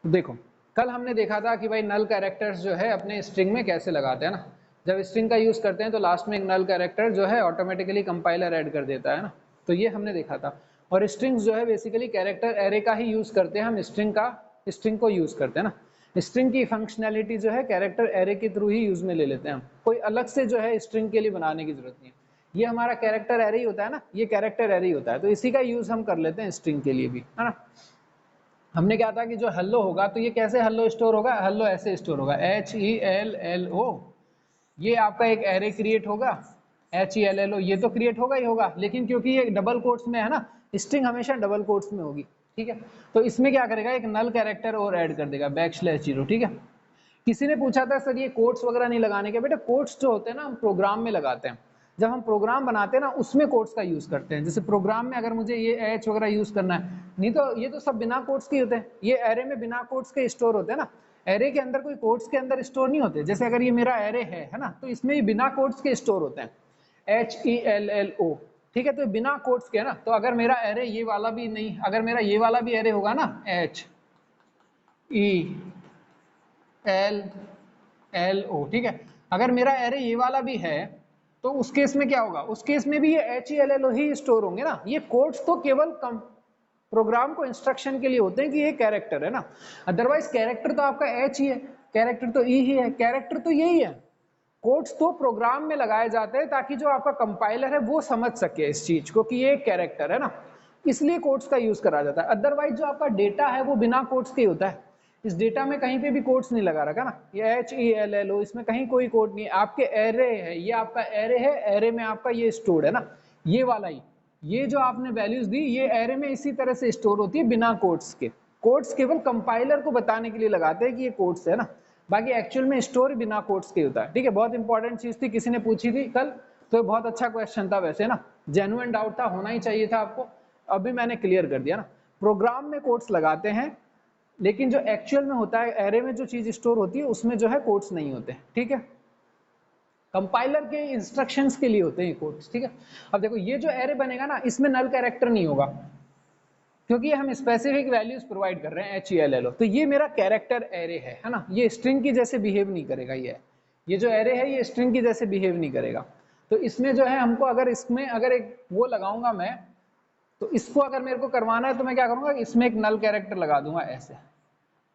देखो कल हमने देखा था कि भाई नल कैरेक्टर्स जो है अपने स्ट्रिंग में कैसे लगाते हैं ना। जब स्ट्रिंग का यूज करते हैं तो लास्ट में एक नल कैरेक्टर जो है ऑटोमेटिकली कंपाइलर ऐड कर देता है ना। तो ये हमने देखा था। और स्ट्रिंग्स जो है बेसिकली कैरेक्टर एरे का ही यूज करते हैं, हम स्ट्रिंग को यूज करते हैं ना। स्ट्रिंग की फंक्शनैलिटी जो है कैरेक्टर एरे के थ्रू ही यूज में ले लेते हैं हम, कोई अलग से जो है स्ट्रिंग के लिए बनाने की जरूरत नहीं है। ये हमारा कैरेक्टर एरे ही होता है ना, ये कैरेक्टर एरे ही होता है, तो इसी का यूज हम कर लेते हैं स्ट्रिंग के लिए भी, है ना। हमने क्या था कि जो हेलो होगा तो ये कैसे हेलो स्टोर होगा, हेलो ऐसे स्टोर होगा HELLO, ये आपका एक एरे क्रिएट होगा HELLO, ये तो क्रिएट होगा ही होगा, लेकिन क्योंकि ये डबल कोट्स में है ना, स्ट्रिंग हमेशा डबल कोट्स में होगी, ठीक है। तो इसमें क्या करेगा, एक नल कैरेक्टर और ऐड कर देगा \0, ठीक है। किसी ने पूछा था सर ये कोट्स वगैरह नहीं लगाने के, बेटा कोट्स जो होते हैं ना हम प्रोग्राम में लगाते हैं। जब हम प्रोग्राम बनाते हैं ना उसमें कोट्स का यूज करते हैं। जैसे प्रोग्राम में अगर मुझे ये एच वगैरह यूज करना है, नहीं तो ये तो सब बिना कोट्स के होते हैं, ये एरे में बिना कोट्स के स्टोर होते हैं ना। एरे के अंदर कोई कोट्स के अंदर स्टोर नहीं होते। जैसे अगर ये मेरा एरे है ना, तो इसमें बिना कोट्स के स्टोर होते हैं HELLO, ठीक है। तो बिना कोट्स के है ना। तो अगर मेरा एरे ये वाला भी नहीं, अगर मेरा ये वाला भी एरे होगा ना HELLO, ठीक है, अगर मेरा एरे ये वाला भी है तो उस केस में क्या होगा, उस केस में भी ये HELLO ही स्टोर होंगे ना। ये कोड्स तो केवल प्रोग्राम को इंस्ट्रक्शन के लिए होते हैं कि ये कैरेक्टर है ना, अदरवाइज कैरेक्टर तो आपका H ही है, कैरेक्टर तो E ही है, कैरेक्टर तो यही है। कोड्स तो प्रोग्राम में लगाए जाते हैं ताकि जो आपका कंपाइलर है वो समझ सके इस चीज को कि ये कैरेक्टर है ना, इसलिए कोड्स का यूज करा जाता है। अदरवाइज जो आपका डेटा है वो बिना कोड्स के ही होता है। इस डेटा में कहीं पे भी कोड्स नहीं लगा रखा ना, ये HELLO, इसमें कहीं कोई कोड नहीं है। आपके एरे है, ये आपका एरे है, एरे में आपका ये स्टोर्ड है ना, ये वाला ही, ये जो आपने वैल्यूज दी ये एरे में इसी तरह से स्टोर होती है बिना कोड्स के। कोड्स केवल कंपाइलर को बताने के लिए लगाते हैं कि ये कोड्स है ना, बाकी एक्चुअल में स्टोर बिना कोड्स के होता है, ठीक है। बहुत इंपॉर्टेंट चीज थी, किसी ने पूछी थी कल, तो बहुत अच्छा क्वेश्चन था वैसे ना, जेन्युइन डाउट था, होना ही चाहिए था आपको, अभी मैंने क्लियर कर दिया ना। प्रोग्राम में कोड्स लगाते हैं, लेकिन जो एक्चुअल में होता है एरे में जो चीज स्टोर होती है उसमें जो है कोड्स नहीं होते, ठीक है। कंपाइलर के इंस्ट्रक्शंस के लिए होते हैं कोड्स, ठीक है। अब देखो ये जो एरे बनेगा ना इसमें नल कैरेक्टर नहीं होगा, क्योंकि हम स्पेसिफिक वैल्यूज प्रोवाइड कर रहे हैं HELLO। तो ये मेरा कैरेक्टर एरे है ना, ये स्ट्रिंग की जैसे बिहेव नहीं करेगा। ये जो एरे है ये स्ट्रिंग की जैसे बिहेव नहीं करेगा। तो इसमें जो है हमको अगर इसमें अगर एक वो लगाऊंगा मैं, तो इसको अगर मेरे को करवाना है तो मैं क्या करूंगा, इसमें एक नल कैरेक्टर लगा दूंगा ऐसे,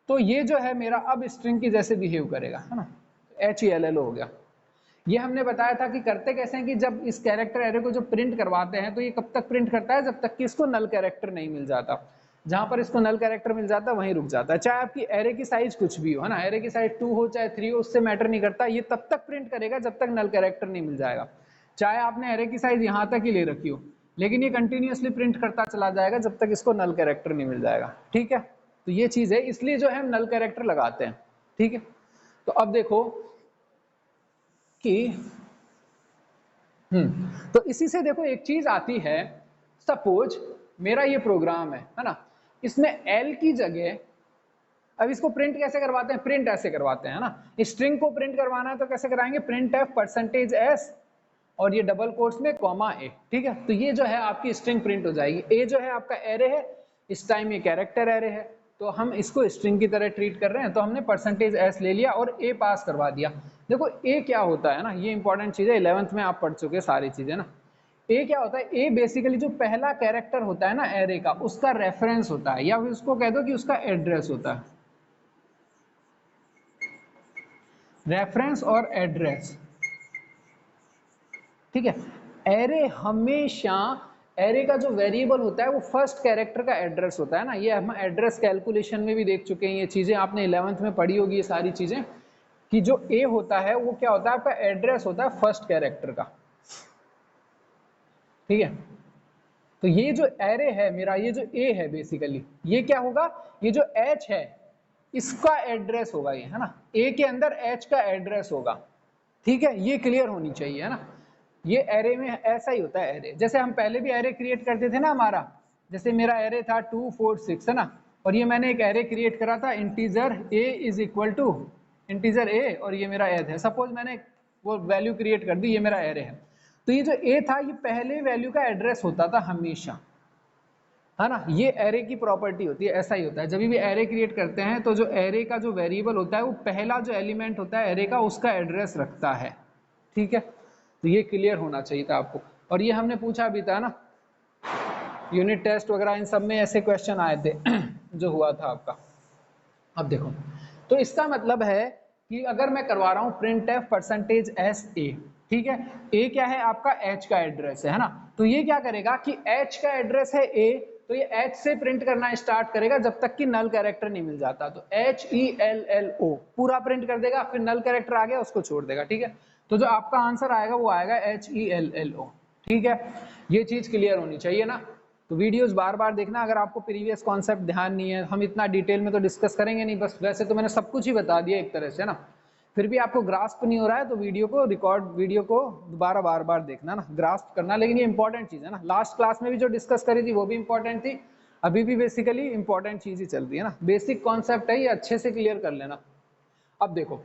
तो ये जो है मेरा अब स्ट्रिंग की जैसे बिहेव करेगा, है ना। HELLO हो गया। ये हमने बताया था कि करते कैसे हैं कि जब इस कैरेक्टर एरे को जो प्रिंट करवाते हैं तो ये कब तक प्रिंट करता है, जब तक कि इसको नल कैरेक्टर नहीं मिल जाता। जहां पर इसको नल कैरेक्टर मिल जाता है वहीं रुक जाता है, चाहे आपकी एरे की साइज कुछ भी हो, है ना, एरे की साइज 2 हो चाहे 3 हो, उससे मैटर नहीं करता, ये तब तक प्रिंट करेगा जब तक नल कैरेक्टर नहीं मिल जाएगा। चाहे आपने एरे की साइज यहाँ तक ही ले रखी हो, लेकिन ये कंटिन्यूअसली प्रिंट करता चला जाएगा जब तक इसको नल कैरेक्टर नहीं मिल जाएगा, ठीक है। तो ये चीज है, इसलिए जो है हम नल कैरेक्टर लगाते हैं, ठीक है। तो अब देखो कि तो इसी से देखो एक चीज आती है, सपोज मेरा ये प्रोग्राम है ना, इसमें L की जगह, अब इसको प्रिंट कैसे करवाते हैं, प्रिंट ऐसे करवाते हैं ना। स्ट्रिंग को प्रिंट करवाना है तो कैसे कराएंगे, प्रिंट एफ %s और ये डबल कोट्स में ,a, ठीक है। तो ये जो है आपकी स्ट्रिंग प्रिंट हो जाएगी। ए जो है आपका एरे है, इस टाइम ये कैरेक्टर एरे है, तो हम इसको स्ट्रिंग की तरह ट्रीट कर रहे हैं, तो हमने %s ले लिया और a पास करवा दिया। देखो a क्या होता है ना, ये इंपॉर्टेंट चीज है, 11th में आप पढ़ चुके सारी चीजें ना। a क्या होता है, a बेसिकली जो पहला कैरेक्टर होता है ना एरे का, उसका रेफरेंस होता है, या फिर उसको कह दो कि उसका एड्रेस होता है, रेफरेंस और एड्रेस, ठीक है। एरे हमेशा, एरे का जो वेरिएबल होता है वो फर्स्ट कैरेक्टर का एड्रेस होता है ना। ये हम एड्रेस कैलकुलेशन में भी देख चुके हैं, ये चीजें आपने 11th में पढ़ी होगी ये सारी चीजें, कि जो ए होता है वो क्या होता है, आपका एड्रेस होता है फर्स्ट कैरेक्टर का, ठीक है। तो ये जो एरे है मेरा, ये जो ए है बेसिकली, ये क्या होगा, ये जो एच है इसका एड्रेस होगा ये, है ना, ए के अंदर एच का एड्रेस होगा, ठीक है। ये क्लियर होनी चाहिए, है ना। ये एरे में ऐसा ही होता है एरे, जैसे हम पहले भी एरे क्रिएट करते थे ना हमारा, जैसे मेरा एरे था 2 4 6, है ना, और ये मैंने एक एरे क्रिएट करा था integer a is equal to integer a, और ये मेरा एज है, सपोज मैंने वो वैल्यू क्रिएट कर दी, ये मेरा एरे है। तो ये जो a था ये पहले वैल्यू का एड्रेस होता था हमेशा, है ना, ये एरे की प्रॉपर्टी होती है, ऐसा ही होता है जब भी एरे क्रिएट करते हैं तो जो एरे का जो वेरिएबल होता है वो पहला जो एलिमेंट होता है एरे का उसका एड्रेस रखता है, ठीक है। तो ये क्लियर होना चाहिए था आपको, और ये हमने पूछा भी था ना यूनिट टेस्ट वगैरह, इन सब में ऐसे क्वेश्चन आए थे जो हुआ था आपका। अब देखो, तो इसका मतलब है कि अगर मैं करवा रहा हूँ print f percentage S A, ठीक है, ए क्या है आपका एच का एड्रेस है ना, तो ये क्या करेगा कि एच का एड्रेस है ए, तो ये एच से प्रिंट करना स्टार्ट करेगा जब तक कि नल कैरेक्टर नहीं मिल जाता, तो H E L L O पूरा प्रिंट कर देगा, फिर नल कैरेक्टर आ गया उसको छोड़ देगा, ठीक है। तो जो आपका आंसर आएगा वो आएगा H E L L O, ठीक है। ये चीज क्लियर होनी चाहिए ना, तो वीडियोस बार बार देखना, अगर आपको प्रीवियस कॉन्सेप्ट ध्यान नहीं है, हम इतना डिटेल में तो डिस्कस करेंगे नहीं, बस वैसे तो मैंने सब कुछ ही बता दिया एक तरह से ना, फिर भी आपको ग्रास्प नहीं हो रहा है तो वीडियो को दोबारा बार बार देखना ना, ग्रास्प करना, लेकिन ये इंपॉर्टेंट चीज है ना, लास्ट क्लास में भी जो डिस्कस करी थी वो भी इंपॉर्टेंट थी, अभी भी बेसिकली इंपॉर्टेंट चीज ही चल रही है ना, बेसिक कॉन्सेप्ट है ये, अच्छे से क्लियर कर लेना। अब देखो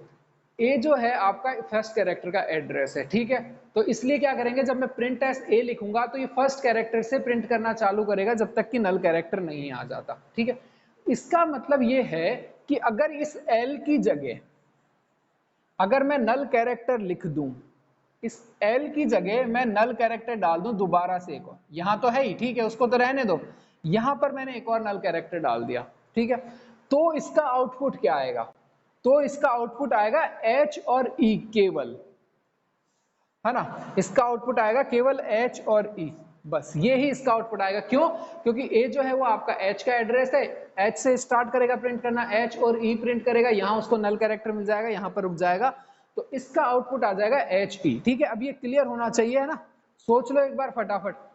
ए जो है आपका फर्स्ट कैरेक्टर का एड्रेस है, ठीक है, तो इसलिए क्या करेंगे जब मैं प्रिंट एस ए लिखूंगा तो ये फर्स्ट कैरेक्टर से प्रिंट करना चालू करेगा जब तक कि नल कैरेक्टर नहीं आ जाता, ठीक है। इसका मतलब ये है कि अगर इस एल की जगह अगर मैं नल कैरेक्टर लिख दूं, इस एल की जगह मैं नल कैरेक्टर डाल दूं दोबारा से एक और, यहां तो है ही, ठीक है, उसको तो रहने दो, यहां पर मैंने एक और नल कैरेक्टर डाल दिया, ठीक है, तो इसका आउटपुट क्या आएगा, तो इसका आउटपुट आएगा एच और ई केवल, है ना, इसका आउटपुट आएगा केवल एच और ई, बस ये ही इसका आउटपुट आएगा। क्यों? क्योंकि ए जो है वो आपका एच का एड्रेस है, एच से स्टार्ट करेगा प्रिंट करना, एच और ई प्रिंट करेगा, यहां उसको नल कैरेक्टर मिल जाएगा, यहां पर रुक जाएगा, तो इसका आउटपुट आ जाएगा एच ई, ठीक है। अब ये क्लियर होना चाहिए, है ना, सोच लो एक बार फटाफट।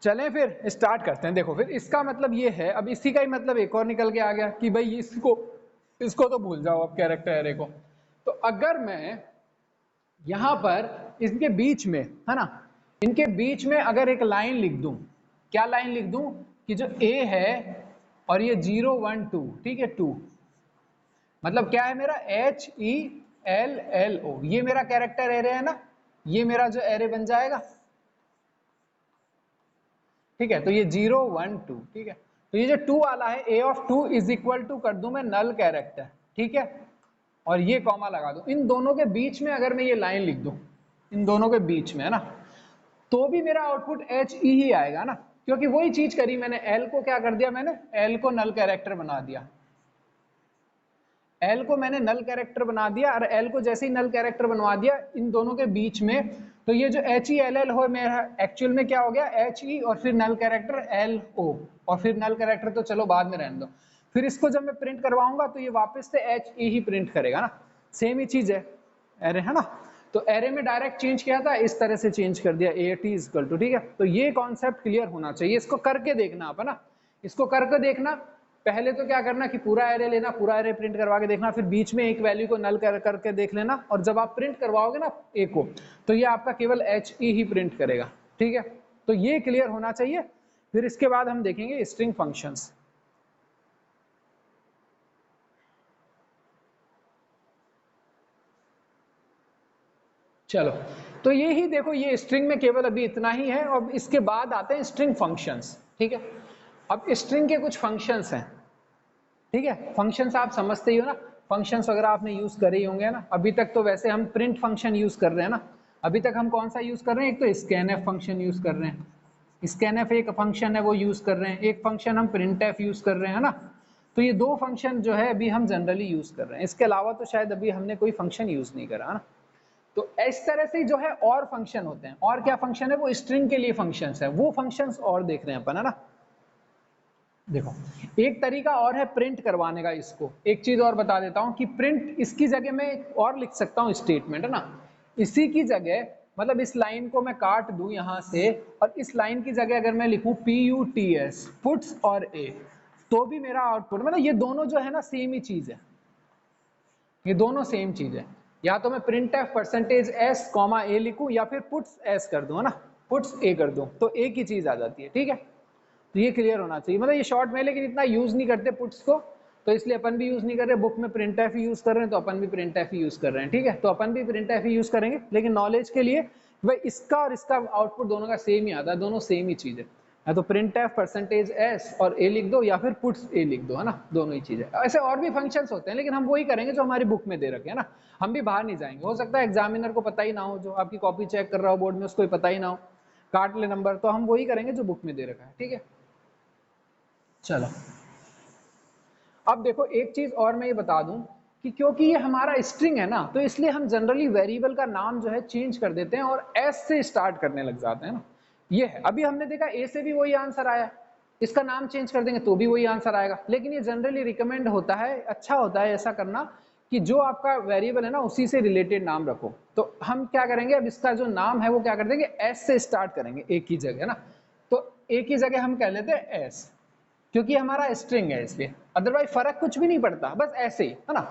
चलें फिर स्टार्ट करते हैं। देखो फिर इसका मतलब ये है, अब इसी का ही मतलब एक और निकल के आ गया कि भाई इसको तो भूल जाओ अब कैरेक्टर एरे को। तो अगर मैं यहां पर इनके बीच में, है ना, इनके बीच में अगर एक लाइन लिख दूं, क्या लाइन लिख दूं कि जो ए है और ये 0 1 2, ठीक है, 2 मतलब क्या है मेरा H E L L O, ये मेरा कैरेक्टर एरे है ना, ये मेरा जो एरे बन जाएगा, ठीक है। तो ये 0 1 2, ठीक है, तो ये जो 2 वाला है ए ऑफ 2 इज इक्वल टू कर दूं मैं नल कैरेक्टर, ठीक है, और ये कॉमा लगा दूं, इन दोनों के बीच में अगर मैं ये लाइन लिख दूं, इन दोनों के बीच में, है ना, तो भी मेरा आउटपुट एच ई ही आएगा ना, क्योंकि वही चीज करी मैंने, एल को क्या कर दिया मैंने, एल को नल कैरेक्टर बना दिया, एल को मैंने नल कैरेक्टर बना दिया, और एल को जैसे ही नल कैरेक्टर बनवा दिया इन दोनों के बीच में, तो ये जो एच ई एल एल हो मेरा एक्चुअल में क्या हो गया, एच ई और फिर नल कैरेक्टर एल ओ, और फिर नल कैरेक्टर तो चलो बाद में रहने दो, फिर इसको जब मैं प्रिंट करवाऊंगा तो ये वापस से एच ई ही प्रिंट करेगा ना, सेम ही चीज है एरे, है ना। तो एरे में डायरेक्ट चेंज किया था, इस तरह से चेंज कर दिया A T is equal to, ठीक है। तो ये कॉन्सेप्ट क्लियर होना चाहिए, इसको करके देखना आप, है ना, इसको करके देखना, पहले तो क्या करना कि पूरा एरे लेना, पूरा एरे प्रिंट करवा के देखना, फिर बीच में एक वैल्यू को नल करके देख लेना, और जब आप प्रिंट करवाओगे ना ए को, तो ये आपका केवल एच ई ही प्रिंट करेगा, ठीक है। तो ये क्लियर होना चाहिए। फिर इसके बाद हम देखेंगे स्ट्रिंग फंक्शंस। चलो, तो ये ही देखो, ये स्ट्रिंग में केवल अभी इतना ही है, और इसके बाद आते हैं स्ट्रिंग फंक्शंस, ठीक है। अब स्ट्रिंग के कुछ फंक्शंस हैं, ठीक है, फंक्शंस आप समझते ही हो ना, फंक्शंस वगैरह आपने यूज करे ही होंगे ना, अभी तक तो वैसे हम प्रिंट फंक्शन यूज कर रहे हैं ना, अभी तक हम कौन सा यूज कर रहे हैं, एक तो स्कैनएफ फंक्शन यूज कर रहे हैं, स्कैनएफ एक फंक्शन है वो यूज कर रहे हैं, एक फंक्शन हम प्रिंटएफ यूज कर रहे हैं ना, तो ये दो फंक्शन जो है अभी हम जनरली यूज कर रहे हैं, इसके अलावा तो शायद अभी हमने कोई फंक्शन यूज नहीं करा, है ना। तो इस तरह से जो है और फंक्शन होते हैं, और क्या फंक्शन है, वो स्ट्रिंग के लिए फंक्शंस है, वो फंक्शंस और देख रहे हैं अपन, है ना। देखो एक तरीका और है प्रिंट करवाने का, इसको एक चीज और बता देता हूं कि प्रिंट इसकी जगह मैं और लिख सकता हूं स्टेटमेंट, है ना, इसी की जगह मतलब इस लाइन को मैं काट दूं यहां से, और इस लाइन की जगह अगर मैं लिखूं PUTS पुट्स और ए, तो भी मेरा आउटपुट, मतलब ये दोनों जो है ना सेम ही चीज है, ये दोनों सेम चीज है, या तो मैं print f percentage s comma a लिखूं, या फिर पुट्स एस कर दूं, है ना, पुट्स ए कर दूं, तो एक ही चीज आ जाती है, ठीक है। तो ये क्लियर होना चाहिए, मतलब ये शॉर्ट में, लेकिन इतना यूज नहीं करते पुट्स को, तो इसलिए अपन भी यूज नहीं कर रहे। बुक में प्रिंट एफ ही यूज कर रहे हैं, तो अपन भी प्रिंट एफ ही यूज कर रहे हैं, ठीक है। तो अपन भी प्रिंट एफ ही यूज करेंगे, लेकिन नॉलेज के लिए भाई इसका और इसका आउटपुट दोनों का सेम ही आता है, दोनों सेम ही चीज है। या तो प्रिंट एफ परसेंटेज एस और ए लिख दो, या फिर पुट्स ए लिख दो, है ना, दोनों ही चीजें। ऐसे और भी फंक्शंस होते हैं, लेकिन हम वही करेंगे जो हमारी बुक में दे रखे है ना, हम भी बाहर नहीं जाएंगे। हो सकता है एग्जामिनर को पता ही ना हो, जो आपकी कॉपी चेक कर रहा हो बोर्ड में उसको पता ही ना हो, काट ले नंबर, तो हम वही करेंगे जो बुक में दे रखा है, ठीक है। चलो अब देखो एक चीज और मैं ये बता दूं कि क्योंकि ये हमारा स्ट्रिंग है ना, तो इसलिए हम जनरली वेरिएबल का नाम जो है चेंज कर देते हैं और एस से स्टार्ट करने लग जाते हैं ना। ये है, अभी हमने देखा ए से भी वही आंसर आया, इसका नाम चेंज कर देंगे तो भी वही आंसर आएगा। लेकिन ये जनरली रिकमेंड होता है, अच्छा होता है ऐसा करना कि जो आपका वेरिएबल है ना उसी से रिलेटेड नाम रखो। तो हम क्या करेंगे, अब इसका जो नाम है वो क्या कर देंगे, एस से स्टार्ट करेंगे एक ही जगह ना। तो एक ही जगह हम कह लेते हैं एस, क्योंकि हमारा स्ट्रिंग है इसलिए। अदरवाइज फर्क कुछ भी नहीं पड़ता, बस ऐसे ही है ना,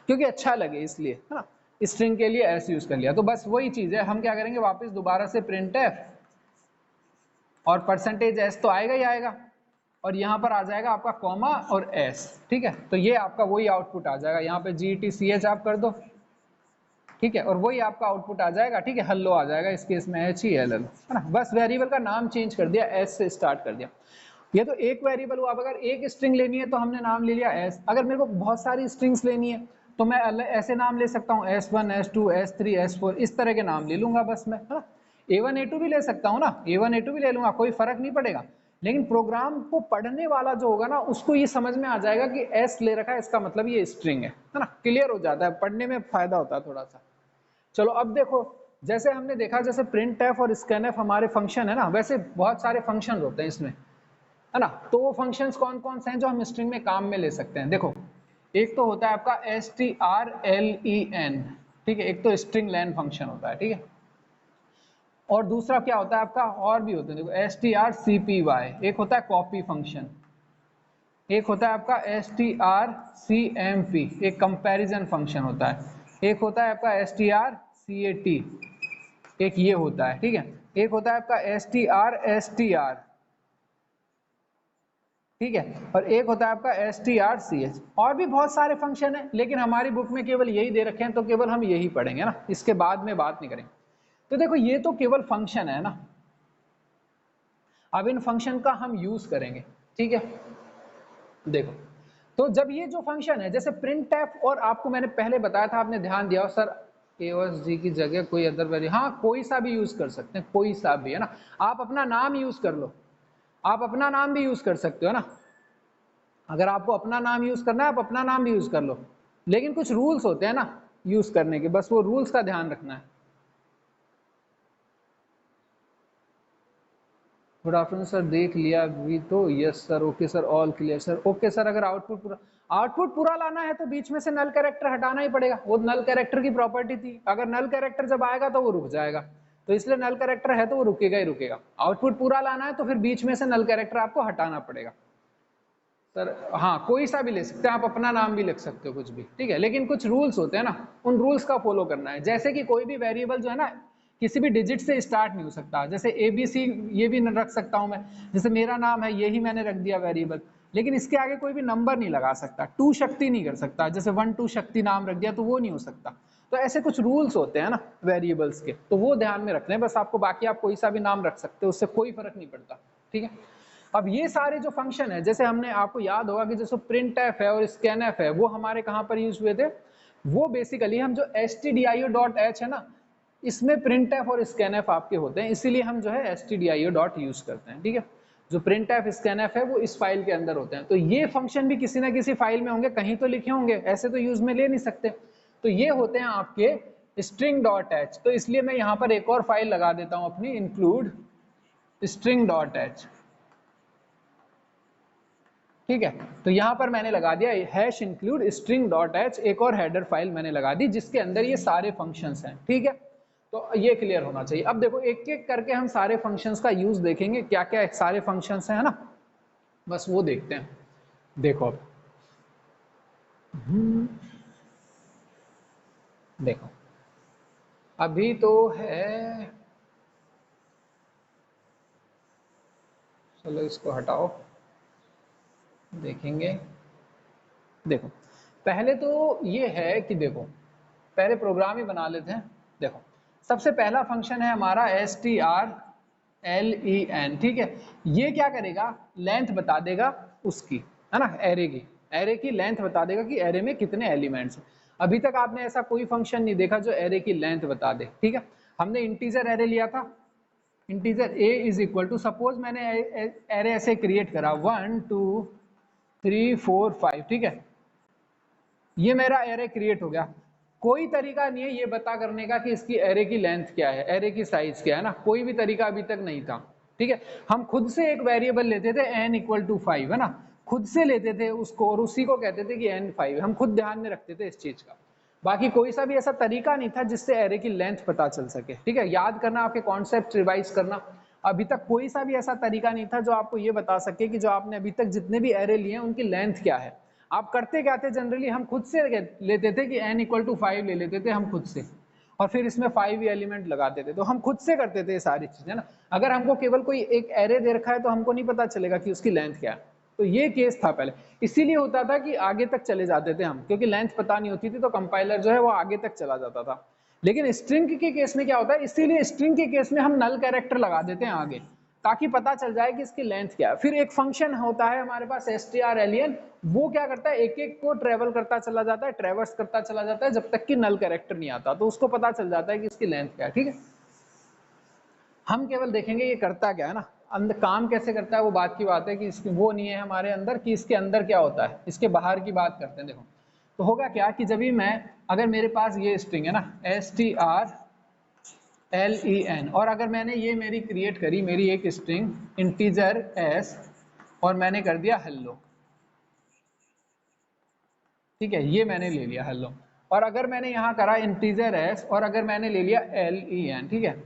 क्योंकि अच्छा लगे इसलिए, है ना, स्ट्रिंग के लिए एस यूज कर लिया। तो बस वही चीज है, हम क्या करेंगे वापस दोबारा से प्रिंट एफ और परसेंटेज एस तो आएगा ही आएगा, और यहाँ पर आ जाएगा आपका कॉमा और एस, ठीक है। तो ये आपका वही आउटपुट आ जाएगा, यहाँ पे GTCH आप कर दो, ठीक है, और वही आपका आउटपुट आ जाएगा, ठीक है, हल्लो आ जाएगा इस केस में HELL, है ना। बस वेरिएबल का नाम चेंज कर दिया, एस से स्टार्ट कर दिया। ये तो एक वेरिएबल हुआ। अब अगर एक स्ट्रिंग लेनी है तो हमने नाम ले लिया एस। अगर मेरे को बहुत सारी स्ट्रिंग्स लेनी है तो मैं ऐसे नाम ले सकता हूँ, S1 S2 S3 S4, इस तरह के नाम ले लूंगा बस मैं, है ना। A1 A2 भी ले सकता हूँ ना, A1 A2 भी ले लूंगा, कोई फर्क नहीं पड़ेगा। लेकिन प्रोग्राम को पढ़ने वाला जो होगा ना उसको ये समझ में आ जाएगा कि एस ले रखा है, इसका मतलब ये स्ट्रिंग है ना, क्लियर हो जाता है, पढ़ने में फायदा होता है थोड़ा सा। चलो अब देखो, जैसे हमने देखा जैसे प्रिंट एफ और स्कैन एफ हमारे फंक्शन है ना, वैसे बहुत सारे फंक्शन होते हैं इसमें, है ना। तो वो फंक्शंस कौन कौन से हैं जो हम स्ट्रिंग में काम में ले सकते हैं, देखो एक तो होता है आपका strlen, ठीक है, एक तो स्ट्रिंग लेन फंक्शन होता है, ठीक है। और दूसरा क्या होता है आपका, और भी होते हैं, देखो strcpy, एक होता है कॉपी फंक्शन, एक होता है आपका strcmp, एक कंपैरिजन फंक्शन होता है, एक होता है आपका strcat, एक ये होता है, ठीक है, एक होता है आपका strstr, ठीक है, और एक होता है आपका strch। और भी बहुत सारे फंक्शन है, लेकिन हमारी बुक में केवल यही दे रखे हैं, तो केवल हम यही पढ़ेंगे ना, इसके बाद में बात नहीं करेंगे। तो देखो ये तो केवल फंक्शन है ना, अब इन फंक्शन का हम यूज करेंगे, ठीक है। देखो तो जब ये जो फंक्शन है जैसे प्रिंट एफ, और आपको मैंने पहले बताया था, आपने ध्यान दिया हो सर AOSG की जगह कोई अदर वैल्यू, हाँ कोई सा भी यूज कर सकते हैं, कोई सा भी, है ना। आप अपना नाम यूज कर लो, आप अपना नाम भी यूज कर सकते हो ना, अगर आपको अपना नाम यूज करना है आप अपना नाम भी यूज कर लो, लेकिन कुछ रूल्स होते हैं ना यूज करने के, बस वो रूल्स का ध्यान रखना है। गुड आफ्टरनून सर, देख लिया अभी तो, yes sir, okay sir, all clear sir, okay sir. अगर आउटपुट पूरा लाना है तो बीच में से नल कैरेक्टर हटाना ही पड़ेगा, वो नल कैरेक्टर की प्रॉपर्टी थी, अगर नल कैरेक्टर जब आएगा तो वो रुक जाएगा, तो इसलिए नल कैरेक्टर है तो वो रुकेगा ही रुकेगा। आउटपुट पूरा लाना है तो फिर बीच में से नल कैरेक्टर आपको हटाना पड़ेगा सर। हाँ कोई सा भी ले सकते हैं आप, अपना नाम भी लिख सकते हो, कुछ भी, ठीक है, लेकिन कुछ रूल्स होते हैं ना, उन रूल्स का फॉलो करना है। जैसे कि कोई भी वेरिएबल जो है ना किसी भी डिजिट से स्टार्ट नहीं हो सकता, जैसे ABC ये भी रख सकता हूं मैं, जैसे मेरा नाम है यही मैंने रख दिया वेरिएबल, लेकिन इसके आगे कोई भी नंबर नहीं लगा सकता, 2 शक्ति नहीं कर सकता, जैसे 1 2 शक्ति नाम रख दिया तो वो नहीं हो सकता। तो ऐसे कुछ रूल्स होते हैं ना वेरिएबल्स के, तो वो ध्यान में रखने हैं बस आपको, बाकी आप कोई सा भी नाम रख सकते हो, उससे कोई फर्क नहीं पड़ता, ठीक है। अब ये सारे जो फंक्शन है, जैसे हमने, आपको याद होगा कि जैसे प्रिंट एफ है और स्कैन एफ है, वो हमारे कहाँ पर यूज हुए थे, वो बेसिकली हम जो stdio.h है ना, इसमें प्रिंट एफ और स्कैन एफ आपके होते हैं, इसीलिए हम जो है stdio डॉट यूज करते हैं, ठीक है। जो प्रिंट एफ स्कैन एफ है वो इस फाइल के अंदर होते हैं, तो ये फंक्शन भी किसी ना किसी फाइल में होंगे, कहीं तो लिखे होंगे, ऐसे तो यूज में ले नहीं सकते। तो ये होते हैं आपके string.h, तो इसलिए मैं यहाँ पर एक और फाइल लगा देता हूँ अपनी, इंक्लूड string.h, ठीक है। तो यहां पर मैंने लगा दिया हैश इंक्लूड string.h, एक और हेडर फाइल मैंने लगा दी जिसके अंदर ये सारे फंक्शंस हैं, ठीक है। तो ये क्लियर होना चाहिए। अब देखो एक एक करके हम सारे फंक्शंस का यूज देखेंगे, क्या क्या सारे फंक्शंस हैं, है ना, बस वो देखते हैं। देखो अब देखो अभी तो है चलो इसको हटाओ, देखेंगे। देखो पहले तो ये है कि देखो पहले प्रोग्राम ही बना लेते हैं। देखो सबसे पहला फंक्शन है हमारा strlen, ठीक है। ये क्या करेगा, लेंथ बता देगा उसकी, है ना, एरे की लेंथ बता देगा कि एरे में कितने एलिमेंट्स हैं। अभी तक आपने ऐसा कोई फंक्शन नहीं देखा जो एरे की लेंथ बता दे, ठीक है। हमने इंटीजर एरे लिया था, integer a is equal to, suppose मैंने एरे ऐसे क्रिएट करा 1 2 3 4 5, ठीक है। ये मेरा एरे क्रिएट हो गया। कोई तरीका नहीं है ये बता करने का कि इसकी एरे की लेंथ क्या है, एरे की साइज क्या है ना, कोई भी तरीका अभी तक नहीं था, ठीक है। हम खुद से एक वेरिएबल लेते थे n इक्वल टू 5, है ना, खुद से लेते थे उसको और उसी को कहते थे कि n 5, हम खुद ध्यान में रखते थे इस चीज का। बाकी कोई सा भी ऐसा तरीका नहीं था जिससे एरे की लेंथ पता चल सके, ठीक है। याद करना, आपके कॉन्सेप्ट रिवाइज करना। अभी तक कोई सा भी ऐसा तरीका नहीं था जो आपको ये बता सके कि जो आपने अभी तक जितने भी एरे लिए हैं उनकी लेंथ क्या है। आप करते क्या थे, जनरली हम खुद से लेते थे कि n इक्वल टू 5 ले लेते थे हम खुद से, और फिर इसमें 5 ही एलिमेंट लगाते थे। तो हम खुद से करते थे ये सारी चीजें ना। अगर हमको केवल कोई एक एरे दे रखा है तो हमको नहीं पता चलेगा कि उसकी लेंथ क्या है। तो ये केस था पहले, इसीलिए होता था कि आगे तक चले जाते थे हम, क्योंकि लेंथ पता नहीं होती थी तो कंपाइलर जो है वो आगे तक चला जाता था। लेकिन स्ट्रिंग के केस में क्या होता है, इसीलिए स्ट्रिंग के केस में हम नल कैरेक्टर लगा देते हैं आगे, ताकि पता चल जाए कि इसकी लेंथ क्या है। फिर एक फंक्शन होता है हमारे पास strlen, वो क्या करता है, एक एक को ट्रेवल करता चला जाता है, ट्रेवर्स करता चला जाता है जब तक कि नल कैरेक्टर नहीं आता, तो उसको पता चल जाता है कि इसकी लेंथ क्या है, ठीक है। हम केवल देखेंगे ये करता क्या है ना, अंदर काम कैसे करता है वो बात की बात है कि इसकी वो नहीं है हमारे अंदर कि इसके अंदर क्या होता है, इसके बाहर की बात करते हैं। देखो तो होगा क्या कि जब भी मैं, अगर मेरे पास ये स्ट्रिंग है ना strlen, और अगर मैंने ये मेरी क्रिएट करी मेरी एक स्ट्रिंग इंटीजर s और मैंने कर दिया हेलो, ठीक है, ये मैंने ले लिया हेलो। और अगर मैंने यहाँ करा इंटीजर s और अगर मैंने ले लिया len, ठीक है,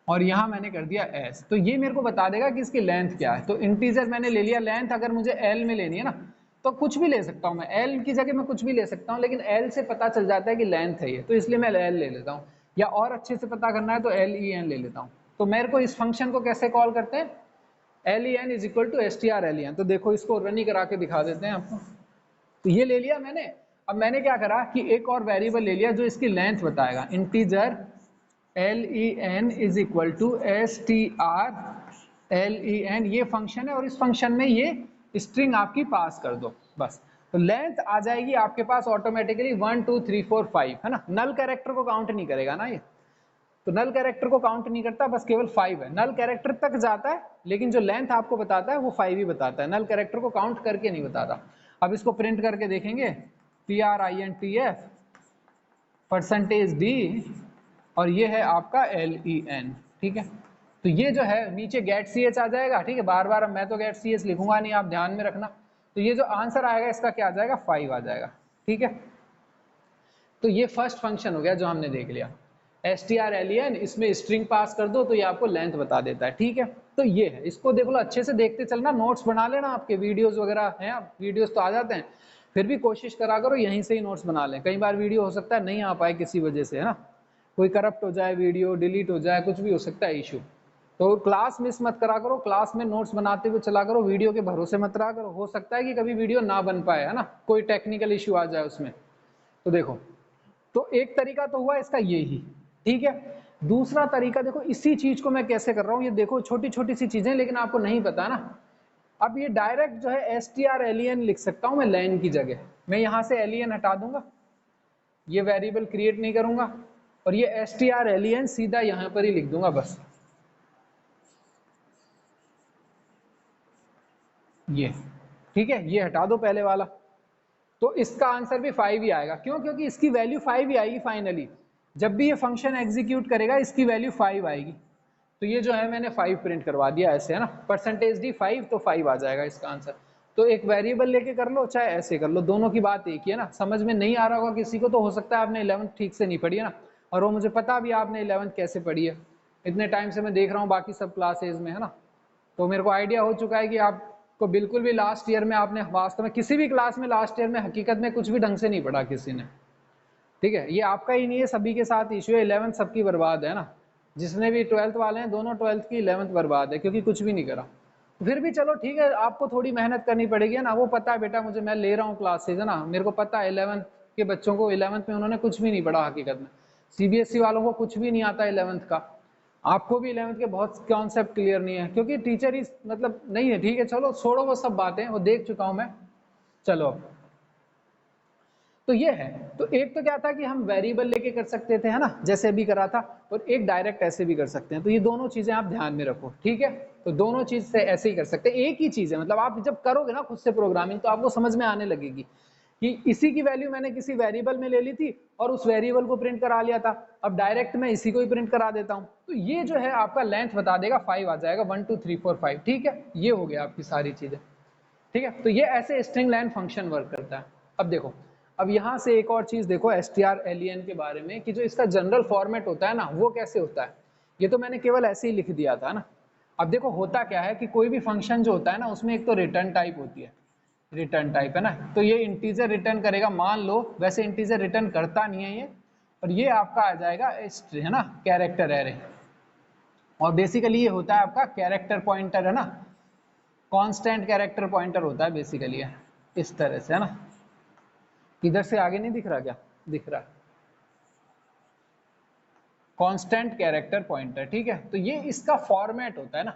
और यहाँ मैंने कर दिया s, तो ये मेरे को बता देगा कि इसकी लेंथ क्या है। तो इंटीजर मैंने ले लिया, लेंथ अगर मुझे l में लेनी है ना तो कुछ भी ले सकता हूँ मैं, l की जगह मैं कुछ भी ले सकता हूँ, लेकिन l से पता चल जाता है कि लेंथ है ये, तो इसलिए मैं l ले लेता हूँ। या और अच्छे से पता करना है तो len ले लेता हूँ। तो मेरे को इस फंक्शन को कैसे कॉल करते हैं, len is equal to strlen। तो देखो इसको रन ही करा के दिखा देते हैं आपको। तो ये ले लिया मैंने। अब मैंने क्या करा कि एक और वेरिएबल ले लिया जो इसकी लेंथ बताएगा, integer len is equal to strlen, ये फंक्शन है और इस फंक्शन में ये स्ट्रिंग आपकी पास कर दो बस। तो लेंथ आ जाएगी आपके पास ऑटोमेटिकली 1 2 3 4 5, है ना। नल कैरेक्टर को काउंट नहीं करेगा ना ये, तो नल कैरेक्टर को काउंट नहीं करता, बस केवल 5 है। नल कैरेक्टर तक जाता है लेकिन जो लेंथ आपको बताता है वो 5 ही बताता है, नल कैरेक्टर को काउंट करके नहीं बताता। अब इसको प्रिंट करके देखेंगे, printf %d और ये है आपका len, ठीक है। तो ये जो है नीचे गेट ch आ जाएगा, ठीक है। बार बार मैं तो गेट ch लिखूंगा नहीं, आप ध्यान में रखना। तो ये जो आंसर आएगा इसका क्या आ जाएगा, 5 आ जाएगा, ठीक है। तो ये फर्स्ट फंक्शन हो गया जो हमने देख लिया, strlen, इसमें स्ट्रिंग पास कर दो तो ये आपको लेंथ बता देता है, ठीक है। तो ये है, इसको देख लो, अच्छे से देखते चलना, नोट्स बना लेना, आपके वीडियोस वगैरह हैं, आप वीडियोस तो आ जाते हैं, फिर भी कोशिश करा करो यहीं से ही नोट्स बना लें। कई बार वीडियो हो सकता है नहीं आ पाए किसी वजह से, है ना, कोई करप्ट हो जाए, वीडियो डिलीट हो जाए, कुछ भी हो सकता है इशू। तो क्लास मिस मत करा करो, क्लास में नोट्स बनाते हुए चला करो, वीडियो के भरोसे मत रहा करो, हो सकता है कि कभी वीडियो ना बन पाए, है ना, कोई टेक्निकल इशू आ जाए उसमें। तो देखो, तो एक तरीका तो हुआ इसका ये ही, ठीक है। दूसरा तरीका देखो, इसी चीज को मैं कैसे कर रहा हूँ, ये देखो छोटी छोटी सी चीजें लेकिन आपको नहीं पता ना। अब ये डायरेक्ट जो है strlen लिख सकता हूँ मैं len की जगह, मैं यहाँ से len हटा दूंगा, ये वेरिएबल क्रिएट नहीं करूंगा और ये strlen सीधा यहाँ पर ही लिख दूंगा बस, ये, ठीक है। ये हटा दो पहले वाला, तो इसका आंसर भी 5 ही आएगा। क्यों, क्योंकि इसकी वैल्यू 5 ही आएगी फाइनली, जब भी ये फंक्शन एग्जीक्यूट करेगा इसकी वैल्यू 5 आएगी। तो ये जो है मैंने 5 प्रिंट करवा दिया ऐसे, है ना, %d 5, तो 5 आ जाएगा इसका आंसर। तो एक वेरिएबल लेके कर लो चाहे ऐसे कर लो, दोनों की बात एक ही है ना। समझ में नहीं आ रहा होगा किसी को तो हो सकता है आपने 11th ठीक से नहीं पढ़ी है ना, और वो मुझे पता भी आपने 11th कैसे पढ़ी है, इतने टाइम से मैं देख रहा हूँ बाकी सब क्लासेज में, है ना। तो मेरे को आइडिया हो चुका है कि आपको बिल्कुल भी लास्ट ईयर में आपने वास्तव में किसी भी क्लास में लास्ट ईयर में हकीकत में कुछ भी ढंग से नहीं पढ़ा किसी ने, ठीक है। ये आपका ही नहीं है, सभी के साथ इशू है, 11th सबकी बर्बाद है ना। जिसने भी 12th वाले हैं दोनों 12th की 11th बर्बाद है क्योंकि कुछ भी नहीं करा। फिर भी चलो ठीक है, आपको थोड़ी मेहनत करनी पड़ेगी ना, वो पता है बेटा मुझे, मैं ले रहा हूँ क्लासेज है ना, मेरे को पता है 11th के बच्चों को 11th में उन्होंने कुछ भी नहीं पढ़ा हकीकत में, सीबीएसई वालों को कुछ भी नहीं आता 11th का, आपको भी 11th के बहुत कॉन्सेप्ट क्लियर नहीं है क्योंकि टीचर ही मतलब नहीं है। ठीक है चलो छोड़ो वो सब बातें, वो देख चुका हूं मैं। चलो तो ये है, तो एक तो क्या था कि हम वेरिएबल लेके कर सकते थे है ना, जैसे अभी करा था, और एक डायरेक्ट ऐसे भी कर सकते हैं। तो ये दोनों चीजें आप ध्यान में रखो, ठीक है। तो दोनों चीज से ऐसे ही कर सकते हैं, एक ही चीज है, मतलब आप जब करोगे ना खुद से प्रोग्रामिंग तो आपको समझ में आने लगेगी कि इसी की वैल्यू मैंने किसी वेरिएबल में ले ली थी और उस वेरिएबल को प्रिंट करा लिया था, अब डायरेक्ट मैं इसी को ही प्रिंट करा देता हूं, तो ये जो है आपका लेंथ बता देगा 5 आ जाएगा, 1 2 3 4 5। ठीक है, ये हो गया आपकी सारी चीजें। ठीक है, तो ये ऐसे स्ट्रिंग लेंथ फंक्शन वर्क करता है। अब देखो, अब यहां से एक और चीज देखो strlen के बारे में, कि जो इसका जनरल फॉर्मेट होता है ना वो कैसे होता है। ये तो मैंने केवल ऐसे ही लिख दिया था ना। अब देखो होता क्या है कि कोई भी फंक्शन जो होता है ना उसमें एक तो रिटर्न टाइप होती है, रिटर्न टाइप है ना, तो ये इंटीजर रिटर्न करेगा मान लो, वैसे इंटीजर रिटर्न करता नहीं है ये, और ये आपका आ जाएगा है ना कैरेक्टर एरे, और बेसिकली ये होता है आपका कैरेक्टर पॉइंटर है ना, कांस्टेंट कैरेक्टर पॉइंटर होता है बेसिकली है, इस तरह से है ना। इधर से आगे नहीं दिख रहा क्या, दिख रहा है, कांस्टेंट कैरेक्टर पॉइंटर। ठीक है, तो ये इसका फॉर्मेट होता है ना,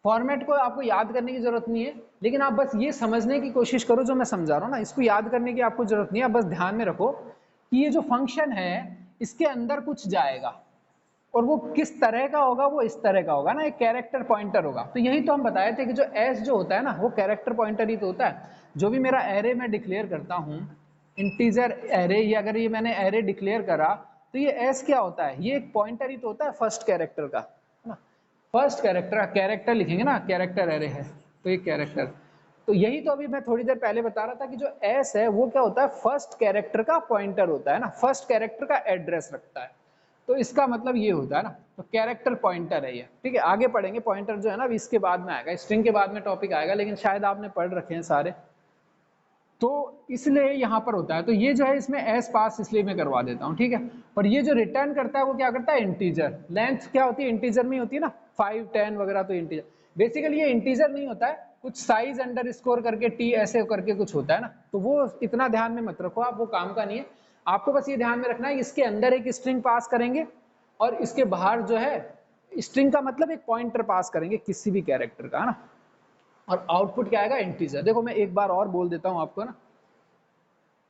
फॉर्मेट को आपको याद करने की जरूरत नहीं है, लेकिन आप बस ये समझने की कोशिश करो जो मैं समझा रहा हूँ ना, इसको याद करने की आपको जरूरत नहीं है, आप बस ध्यान में रखो कि ये जो फंक्शन है इसके अंदर कुछ जाएगा, और वो किस तरह का होगा, वो इस तरह का होगा ना, एक कैरेक्टर पॉइंटर होगा। तो यही तो हम बताए थे कि जो एस जो होता है ना वो कैरेक्टर पॉइंटर ही तो होता है। जो भी मेरा एरे मैं डिक्लेयर करता हूँ, इंटीजर एरे, या अगर ये मैंने एरे डिक्लेयर करा तो ये एस क्या होता है, ये एक पॉइंटर ही तो होता है फर्स्ट कैरेक्टर का, है ना। फर्स्ट कैरेक्टर, कैरेक्टर लिखेंगे ना, कैरेक्टर एरे है तो ये कैरेक्टर, तो यही तो अभी मैं थोड़ी देर पहले बता रहा था कि जो एस है वो क्या होता है, फर्स्ट कैरेक्टर का पॉइंटर होता है ना, फर्स्ट कैरेक्टर का एड्रेस रखता है। तो इसका मतलब ये होता है ना, तो कैरेक्टर पॉइंटर है ये। ठीक है, आगे पढ़ेंगे पॉइंटर जो है ना, इसके बाद में आएगा, स्ट्रिंग के बाद में टॉपिक आएगा, लेकिन शायद आपने पढ़ रखे हैं सारे, तो इसलिए यहाँ पर होता है। तो ये जो है इसमें एस पास इसलिए मैं करवा देता हूँ, ठीक है। और ये जो रिटर्न करता है वो क्या करता है, इंटीजर। लेंथ क्या होती है, इंटीजर में होती है ना, 5 10 वगैरह, तो इंटीजर। बेसिकली ये इंटीजर नहीं होता है, कुछ साइज अंडर स्कोर करके टी ऐसे करके कुछ होता है ना, तो वो इतना ध्यान में मत रखो आप, वो काम का नहीं है। आपको बस ये ध्यान में रखना है इसके अंदर एक स्ट्रिंग पास करेंगे और इसके बाहर जो है स्ट्रिंग का मतलब एक पॉइंटर पास करेंगे किसी भी कैरेक्टर का, है ना, और आउटपुट क्या आएगा, इंटीजर। देखो मैं एक बार और बोल देता हूं आपको ना,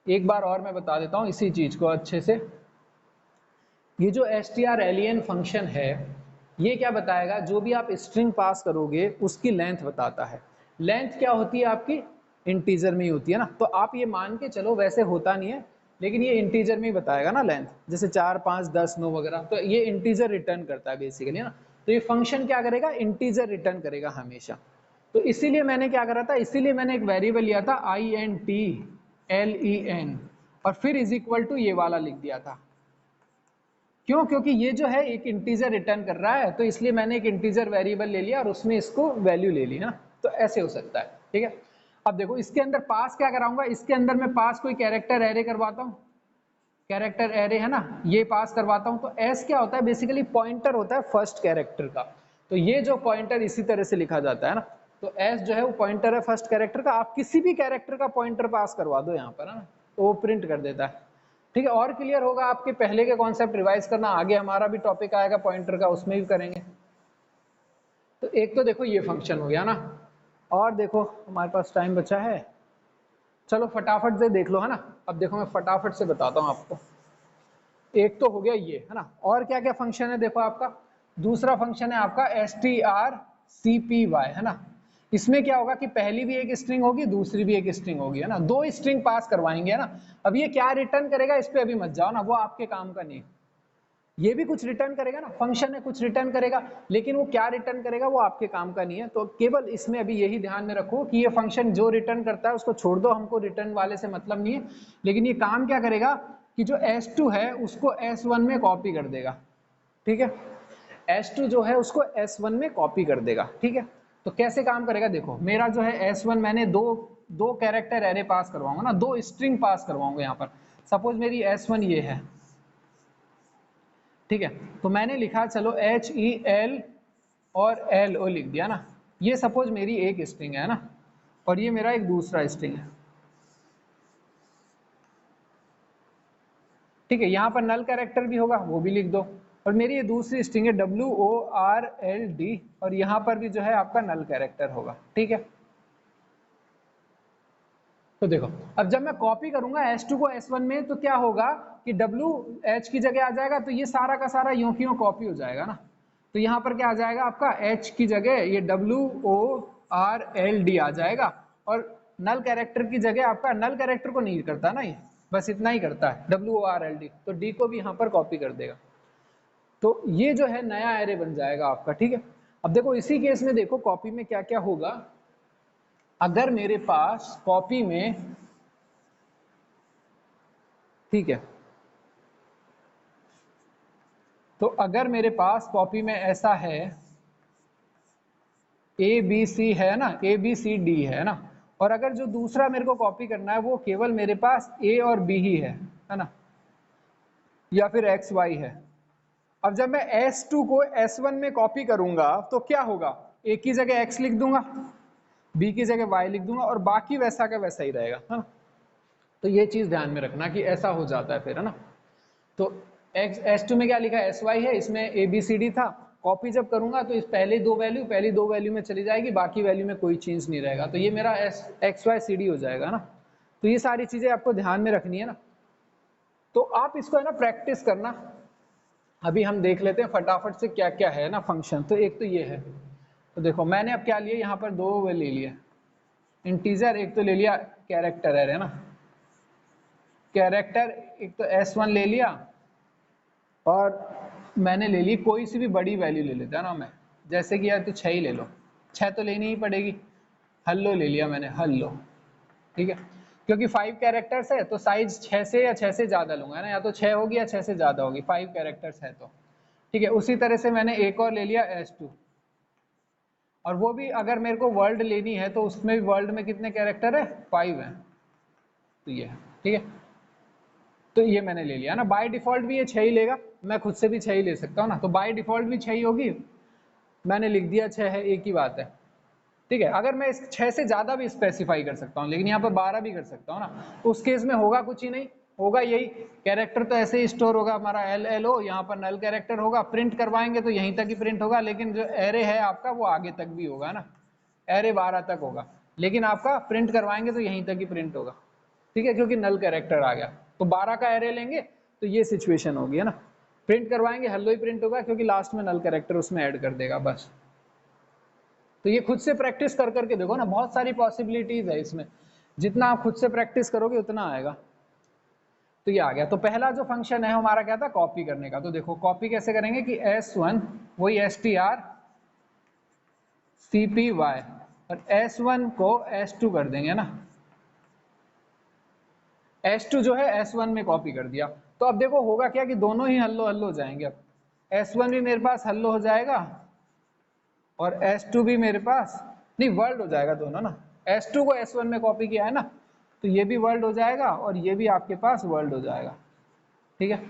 एक बार और मैं बता देता हूं इसी चीज को अच्छे से। ये जो strlen फंक्शन है ये क्या बताएगा, जो भी आप स्ट्रिंग पास करोगे उसकी लेंथ बताता है। लेंथ क्या होती है आपकी, इंटीजर में ही होती है ना, तो आप ये मान के चलो, वैसे होता नहीं है लेकिन ये इंटीजर में ही बताएगा ना लेंथ, जैसे 4 5 10 9 वगैरह, तो ये इंटीजर रिटर्न करता है बेसिकली ना। तो ये फंक्शन क्या करेगा, इंटीजर रिटर्न करेगा हमेशा। तो इसीलिए मैंने क्या करा था, इसीलिए मैंने एक वेरिएबल लिया था INTLEN, और फिर इज इक्वल टू ये वाला लिख दिया था। क्यों, क्योंकि ये जो है एक इंटीजर रिटर्न कर रहा है, तो इसलिए मैंने एक इंटीजर वेरिएबल ले लिया और उसमें इसको वैल्यू ले ली ना, तो ऐसे हो सकता है। ठीक है, अब देखो इसके अंदर पास क्या कराऊंगा, इसके अंदर मैं पास कोई कैरेक्टर एरे करवाता हूँ, कैरेक्टर एरे है ना, ये पास करवाता हूँ। तो एस क्या होता है, बेसिकली पॉइंटर होता है फर्स्ट कैरेक्टर का, तो ये जो पॉइंटर इसी तरह से लिखा जाता है ना, तो एस जो है वो पॉइंटर है फर्स्ट कैरेक्टर का। आप किसी भी कैरेक्टर का पॉइंटर पास करवा दो यहाँ पर, है ना, तो वो प्रिंट कर देता है। ठीक है, और क्लियर होगा, आपके पहले के कॉन्सेप्ट रिवाइज करना, आगे हमारा भी टॉपिक आएगा पॉइंटर का, उसमें भी करेंगे। तो एक तो देखो ये फंक्शन हो गया ना, और देखो हमारे पास टाइम बचा है, चलो फटाफट से देख लो, है ना। अब देखो मैं फटाफट से बताता हूँ आपको, एक तो हो गया ये, है ना, और क्या क्या फंक्शन है देखो आपका। दूसरा फंक्शन है आपका strcpy, है ना। इसमें क्या होगा कि पहली भी एक स्ट्रिंग होगी, दूसरी भी एक स्ट्रिंग होगी, है ना, दो स्ट्रिंग पास करवाएंगे, है ना। अब ये क्या रिटर्न करेगा इस पे अभी मत जाओ ना, वो आपके काम का नहीं। ये भी कुछ रिटर्न करेगा ना, फंक्शन है कुछ रिटर्न करेगा, लेकिन वो क्या रिटर्न करेगा वो आपके काम का नहीं है। तो केवल इसमें अभी यही ध्यान में रखो कि ये फंक्शन जो रिटर्न करता है उसको छोड़ दो, हमको रिटर्न वाले से मतलब नहीं है। लेकिन ये काम क्या करेगा कि जो S2 है उसको S1 में कॉपी कर देगा। ठीक है, S2 जो है उसको S1 में कॉपी कर देगा। ठीक है, तो कैसे काम करेगा, देखो मेरा जो है S1, मैंने दो कैरेक्टर एरे पास करवाऊंगा ना, दो स्ट्रिंग पास करवाऊंगा यहाँ पर। सपोज मेरी S1 ये है, ठीक है। तो मैंने लिखा चलो HEL और LO लिख दिया ना, ये सपोज मेरी एक स्ट्रिंग है ना, और ये मेरा एक दूसरा स्ट्रिंग है। ठीक है, यहाँ पर नल कैरेक्टर भी होगा, वो भी लिख दो। और मेरी ये दूसरी स्ट्रिंग है WORLD, और यहाँ पर भी जो है आपका नल कैरेक्टर होगा। ठीक है, तो देखो अब जब मैं कॉपी करूंगा S2 को S1 में, तो क्या होगा कि WH की जगह आ जाएगा, तो ये सारा का सारा यूं की यूं कॉपी हो जाएगा ना। तो यहाँ पर क्या आ जाएगा आपका H की जगह ये WORLD आ जाएगा, और नल कैरेक्टर की जगह आपका, नल कैरेक्टर को नहीं करता ना ये, बस इतना ही करता है WORLD, तो D को भी यहाँ पर कॉपी कर देगा। तो ये जो है नया एरे बन जाएगा आपका। ठीक है, अब देखो इसी केस में देखो कॉपी में क्या क्या होगा। अगर मेरे पास कॉपी में, ठीक है, तो अगर मेरे पास कॉपी में ऐसा है ABC है ना, ABCD है ना, और अगर जो दूसरा मेरे को कॉपी करना है वो केवल मेरे पास A और B ही है ना, या फिर XY है। अब जब मैं S2 को S1 में कॉपी करूंगा तो क्या होगा, A की जगह X लिख दूंगा, B की जगह Y लिख दूंगा, और बाकी वैसा का वैसा ही रहेगा, है ना। तो ये चीज ध्यान में रखना कि ऐसा हो जाता है फिर, है ना। तो S2 में क्या लिखा है, SY है, इसमें ABCD था। कॉपी जब करूंगा तो इस पहली दो वैल्यू में चली जाएगी, बाकी वैल्यू में कोई चेंज नहीं रहेगा, तो ये मेरा XYCD हो जाएगा ना। तो ये सारी चीजें आपको ध्यान में रखनी है ना। तो आप इसको है ना प्रैक्टिस करना। अभी हम देख लेते हैं फटाफट से क्या क्या है ना फंक्शन। तो एक तो ये है, तो देखो मैंने अब क्या लिया, यहाँ पर दो वे ले लिए इंटीजर, एक तो ले लिया कैरेक्टर है ना, कैरेक्टर एक तो S1 ले लिया, और मैंने ले ली कोई सी भी बड़ी वैल्यू ले लेता ना मैं, जैसे कि यार तो 6 ही ले लो, 6 तो लेनी ही पड़ेगी। हल्लो ले लिया मैंने, हल्लो, ठीक है, क्योंकि 5 कैरेक्टर्स है तो साइज 6 से या 6 से ज़्यादा लूंगा ना, या तो 6 होगी या 6 से ज़्यादा होगी, 5 कैरेक्टर्स है तो। ठीक है, उसी तरह से मैंने एक और ले लिया S2, और वो भी अगर मेरे को वर्ल्ड लेनी है तो उसमें भी वर्ल्ड में कितने कैरेक्टर है, 5 है, तो ये है। ठीक है, तो ये मैंने ले लिया ना, बाय डिफॉल्ट भी ये 6 ही लेगा, मैं खुद से भी 6 ही ले सकता हूँ ना, तो बाय डिफॉल्ट भी 6 ही होगी, मैंने लिख दिया 6 है, एक ही बात है। ठीक है, अगर मैं इस 6 से ज़्यादा भी स्पेसिफाई कर सकता हूँ, लेकिन यहाँ पर 12 भी कर सकता हूँ ना, उस केस में होगा कुछ ही नहीं, होगा यही, कैरेक्टर तो ऐसे ही स्टोर होगा हमारा LLO, यहाँ पर नल कैरेक्टर होगा, प्रिंट करवाएंगे तो यहीं तक ही प्रिंट होगा, लेकिन जो एरे है आपका वो आगे तक भी होगा ना, एरे 12 तक होगा, लेकिन आपका प्रिंट करवाएंगे तो यहीं तक ही प्रिंट होगा। ठीक है, क्योंकि नल कैरेक्टर आ गया, तो 12 का एरे लेंगे तो ये सिचुएशन होगी, है ना। प्रिंट करवाएंगे हल्लो ही प्रिंट होगा, क्योंकि लास्ट में नल कैरेक्टर उसमें ऐड कर देगा बस। तो ये खुद से प्रैक्टिस कर करके देखो ना, बहुत सारी पॉसिबिलिटीज है इसमें, जितना आप खुद से प्रैक्टिस करोगे उतना आएगा। तो ये आ गया। तो पहला जो फंक्शन है हमारा क्या था, कॉपी करने का। तो देखो कॉपी कैसे करेंगे कि S1 वही str cpy, और S1 को S2 कर देंगे ना, S2 जो है S1 में कॉपी कर दिया। तो अब देखो होगा क्या कि दोनों ही हल्लो हल्लो हो जाएंगे। अब S1 भी मेरे पास हल्लो हो जाएगा, और S2 भी मेरे पास नहीं, वर्ल्ड हो जाएगा दोनों ना। S2 को S1 में कॉपी किया है ना, तो ये भी वर्ल्ड हो जाएगा और ये भी आपके पास वर्ल्ड हो जाएगा। ठीक है,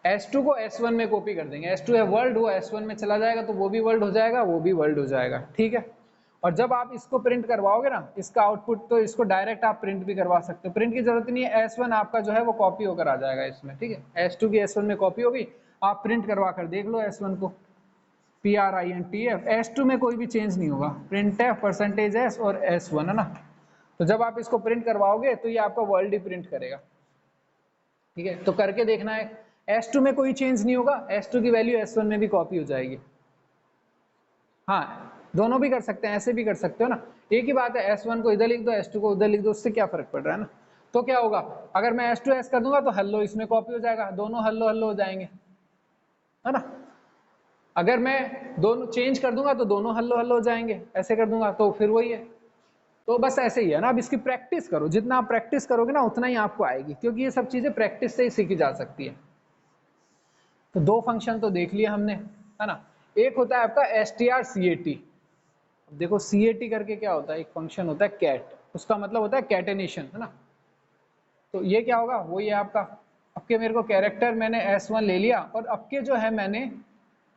S2 को S1 में कॉपी कर देंगे, S2 है वर्ल्ड, वो S1 में चला जाएगा तो वो भी वर्ल्ड हो जाएगा, वो भी वर्ल्ड हो जाएगा। ठीक है, और जब आप इसको प्रिंट करवाओगे ना, इसका आउटपुट, तो इसको डायरेक्ट आप प्रिंट भी करवा सकते हो, प्रिंट की जरूरत नहीं है, S1 आपका जो है वो कॉपी होकर आ जाएगा इसमें। ठीक है, S2 की S1 में कॉपी होगी, आप प्रिंट करवा कर देख लो S1 को, PRINTF। S2 में कोई भी चेंज नहीं होगा, printf %s और S1, है ना। तो जब आप इसको प्रिंट करवाओगे तो ये आपका वर्ल्ड ही प्रिंट करेगा। ठीक है, तो करके देखना है, S2 में कोई चेंज नहीं होगा, S2 की वैल्यू S1 में भी कॉपी हो जाएगी। हाँ, दोनों भी कर सकते हैं, ऐसे भी कर सकते हो ना, एक ही बात है, S1 को इधर लिख दो, S2 को उधर लिख दो, उससे क्या फर्क पड़ रहा है ना। तो क्या होगा, अगर मैं S2 S कर दूंगा तो हल्लो इसमें कॉपी हो जाएगा, दोनों हल्लो हल्लो हो जाएंगे, है ना। अगर मैं दोनों चेंज कर दूंगा तो दोनों हल्लो हल्लो हो जाएंगे, ऐसे कर दूंगा तो फिर वही है। तो बस ऐसे ही है ना, अब इसकी प्रैक्टिस करो, जितना आप प्रैक्टिस करोगे ना उतना ही आपको आएगी, क्योंकि ये सब चीजें प्रैक्टिस से ही सीखी जा सकती है। तो दो फंक्शन तो देख लिया हमने, है ना। एक होता है आपका strcat। देखो cat करके क्या होता है, एक फंक्शन होता है कैट, उसका मतलब होता है कैटेनेशन, है ना। तो ये क्या होगा, वो ये आपका अब के मेरे को कैरेक्टर मैंने S1 ले लिया और अब के जो है मैंने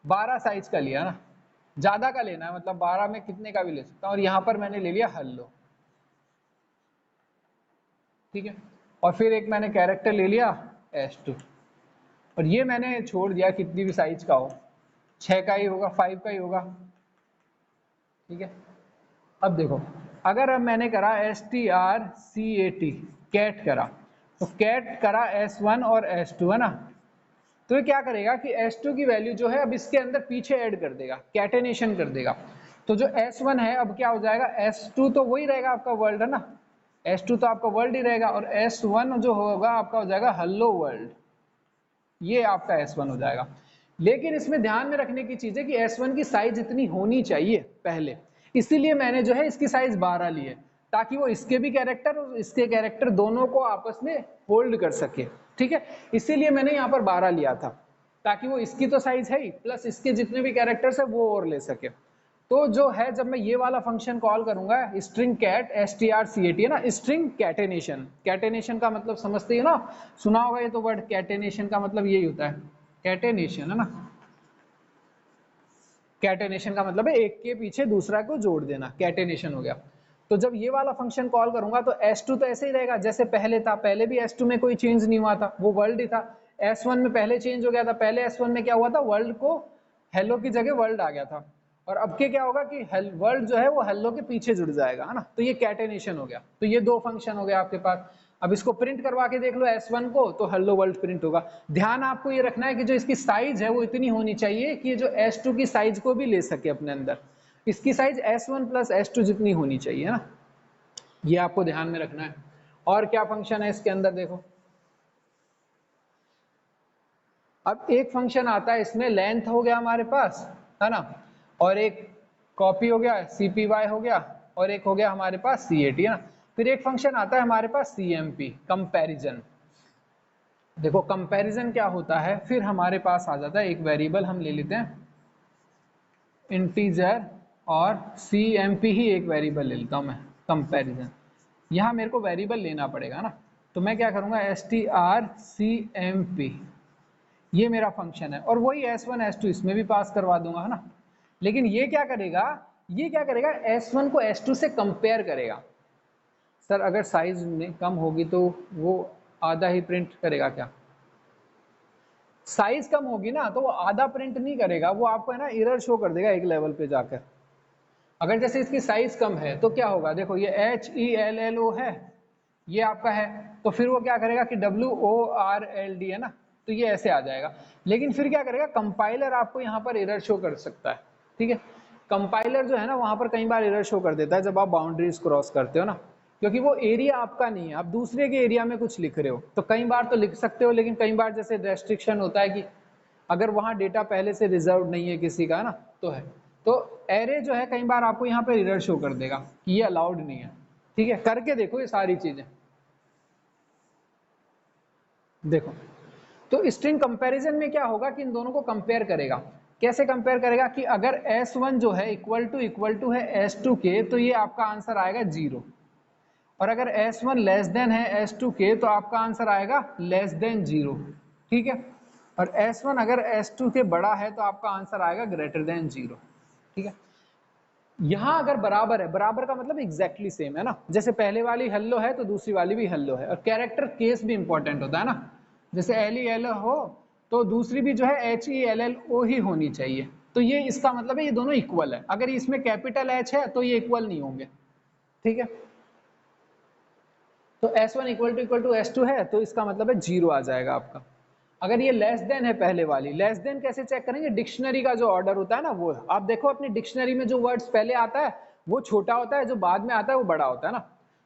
12 साइज का लिया ना, ज़्यादा का लेना है, मतलब 12 में कितने का भी ले सकता हूँ, और यहाँ पर मैंने ले लिया हेलो, ठीक है। और फिर एक मैंने कैरेक्टर ले लिया S2, और ये मैंने छोड़ दिया कितनी भी साइज का हो, 6 का ही होगा, 5 का ही होगा, ठीक है। अब देखो, अगर अब मैंने करा strcat कैट करा, तो कैट करा S1 और S2 है ना, तो ये क्या करेगा कि S2 की वैल्यू जो है अब इसके अंदर पीछे ऐड कर देगा, कैटेनेशन कर देगा। तो जो S1 है अब क्या हो जाएगा, S2 तो वही रहेगा आपका वर्ल्ड है ना, S2 तो आपका वर्ल्ड ही रहेगा, और S1 जो होगा आपका हो जाएगा हेलो वर्ल्ड, ये आपका S1 हो जाएगा। लेकिन इसमें ध्यान में रखने की चीज है कि S1 की साइज इतनी होनी चाहिए पहले, इसीलिए मैंने जो है इसकी साइज 12 ली है, ताकि वो इसके भी कैरेक्टर और इसके कैरेक्टर दोनों को आपस में होल्ड कर सके, ठीक है। इसीलिए मैंने यहाँ पर 12 लिया था, ताकि वो इसकी तो साइज है ही, प्लस इसके जितने भी कैरेक्टर्स है वो और ले सके। तो जो है जब मैं ये वाला फंक्शन कॉल करूंगा स्ट्रिंग कैट strcat है ना, स्ट्रिंग कैटेनेशन, कैटेनेशन का मतलब समझते ही ना, सुना होगा ये तो वर्ड, कैटेनेशन का मतलब यही होता है, कैटेनेशन है ना, कैटेनेशन का मतलब है एक के पीछे दूसरा को जोड़ देना, कैटेनेशन हो गया। तो जब ये वाला फंक्शन कॉल करूंगा तो S2 तो ऐसे ही रहेगा जैसे पहले था, पहले भी S2 में कोई चेंज नहीं हुआ था, वो वर्ल्ड ही था। S1 में पहले चेंज हो गया था, पहले S1 में क्या हुआ था, वर्ल्ड को हेलो की जगह वर्ल्ड आ गया था, और अब के क्या होगा कि वर्ल्ड जो है वो हेलो के पीछे जुड़ जाएगा है ना, तो ये कैटेनेशन हो गया। तो ये दो फंक्शन हो गया आपके पास। अब इसको प्रिंट करवा के देख लो S1 को, तो हेलो वर्ल्ड प्रिंट होगा। ध्यान आपको ये रखना है कि जो इसकी साइज है वो इतनी होनी चाहिए कि जो S2 की साइज को भी ले सके अपने अंदर, इसकी साइज S1 प्लस S2 जितनी होनी चाहिए ना, ये आपको ध्यान में रखना है। और क्या फंक्शन है इसके अंदर देखो, अब एक फंक्शन आता है इसमें, लेंथ हो गया हमारे पास है ना, और एक कॉपी हो गया cpy हो गया, और एक हो गया हमारे पास cat है ना। फिर एक फंक्शन आता है हमारे पास cmp, कंपैरिजन। देखो कंपैरिजन क्या होता है, फिर हमारे पास आ जाता है एक वेरिएबल हम ले लेते हैं इंटीजर, और cmp ही एक वेरिएबल ले लेता हूं मैं, कंपैरिजन। यहाँ मेरे को वेरिएबल लेना पड़ेगा ना, तो मैं क्या करूंगा strcmp, ये मेरा फंक्शन है, और वही S1 S2 इसमें भी पास करवा दूंगा है ना। लेकिन ये क्या करेगा, ये क्या करेगा, S1 को S2 से कंपेयर करेगा। सर अगर साइज में कम होगी तो वो आधा ही प्रिंट करेगा क्या, साइज कम होगी ना तो वो आधा प्रिंट नहीं करेगा, वो आपको है ना एरर शो कर देगा एक लेवल पे जाकर। अगर जैसे इसकी साइज कम है तो क्या होगा, देखो ये HELLO है, ये आपका है, तो फिर वो क्या करेगा कि WORLD है ना, तो ये ऐसे आ जाएगा। लेकिन फिर क्या करेगा, कंपाइलर आपको यहाँ पर एरर शो कर सकता है, ठीक है। कंपाइलर जो है ना वहां पर कई बार एरर शो कर देता है जब आप बाउंड्रीज क्रॉस करते हो ना, क्योंकि वो एरिया आपका नहीं है, आप दूसरे के एरिया में कुछ लिख रहे हो, तो कई बार तो लिख सकते हो, लेकिन कई बार जैसे रेस्ट्रिक्शन होता है कि अगर वहां डेटा पहले से रिजर्व नहीं है किसी का ना, तो है, तो एरे जो है कई बार आपको यहाँ पे एरर शो कर देगा कि ये अलाउड नहीं है, ठीक है। करके देखो ये सारी चीजें, देखो तो स्ट्रिंग कंपैरिजन में क्या होगा कि इन दोनों को कंपेयर करेगा। कैसे कंपेयर करेगा कि अगर S1 जो है इक्वल टू है S2 के, तो ये आपका आंसर आएगा 0, और अगर S1 लेस देन है S2 के तो आपका आंसर आएगा लेस देन 0, ठीक है। और S1 अगर S2 के बड़ा है तो आपका आंसर आएगा ग्रेटर देन 0, ठीक है। यहाँ अगर बराबर है, बराबर का मतलब एग्जैक्टली सेम है ना, जैसे पहले वाली हेलो है तो दूसरी वाली भी हेलो है, और कैरेक्टर केस भी इंपॉर्टेंट होता है ना, जैसे LEL हो तो दूसरी भी जो है HELLO ही होनी चाहिए, तो ये इसका मतलब है ये दोनों इक्वल है। अगर इसमें कैपिटल H है तो ये इक्वल नहीं होंगे, ठीक है। तो S1 इक्वल टू S2 है तो इसका मतलब है 0 आ जाएगा आपका। अगर ये लेस देन है, पहले वाली लेस देन कैसे चेक करेंगे, डिक्शनरी का जो ऑर्डर होता है ना, वो आप देखो अपनी डिक्शनरी में जो वर्ड्स पहले आता है वो छोटा होता है, जो बाद में आता है वो बड़ा होता है ना,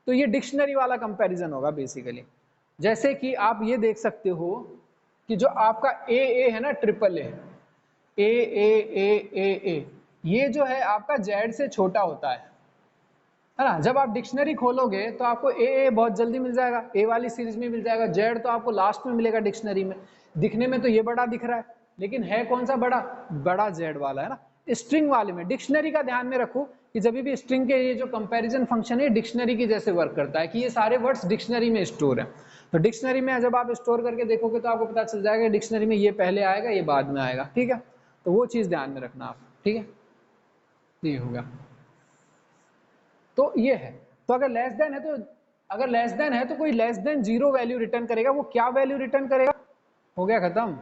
तो ये डिक्शनरी वाला कंपैरिजन होगा बेसिकली। जैसे कि आप ये देख सकते हो कि जो आपका ए है ना, ट्रिपल ए, ये जो है आपका जेड से छोटा होता है ना। जब आप डिक्शनरी खोलोगे तो आपको ए बहुत जल्दी मिल जाएगा, ए वाली सीरीज में मिल जाएगा, जेड तो आपको लास्ट में मिलेगा डिक्शनरी में। दिखने में तो ये बड़ा दिख रहा है, लेकिन है कौन सा बड़ा, बड़ा जेड वाला है ना। स्ट्रिंग वाले में डिक्शनरी का ध्यान में रखो कि जब भी स्ट्रिंग के ये जो कंपैरिजन फंक्शन है डिक्शनरी की जैसे वर्क करता है, कि ये सारे वर्ड्स डिक्शनरी में स्टोर है। तो डिक्शनरी में जब आप स्टोर करके देखोगे तो आपको पता चल जाएगा डिक्शनरी में ये पहले आएगा ये बाद में आएगा, ठीक है। तो वो चीज़ ध्यान में रखना आप, ठीक है। ये होगा, तो ये है। तो अगर लेस देन है तो अगर लेस देन है तो कोई लेस देन 0 वैल्यू रिटर्न करेगा। वो क्या वैल्यू रिटर्न करेगा? हो गया खत्म।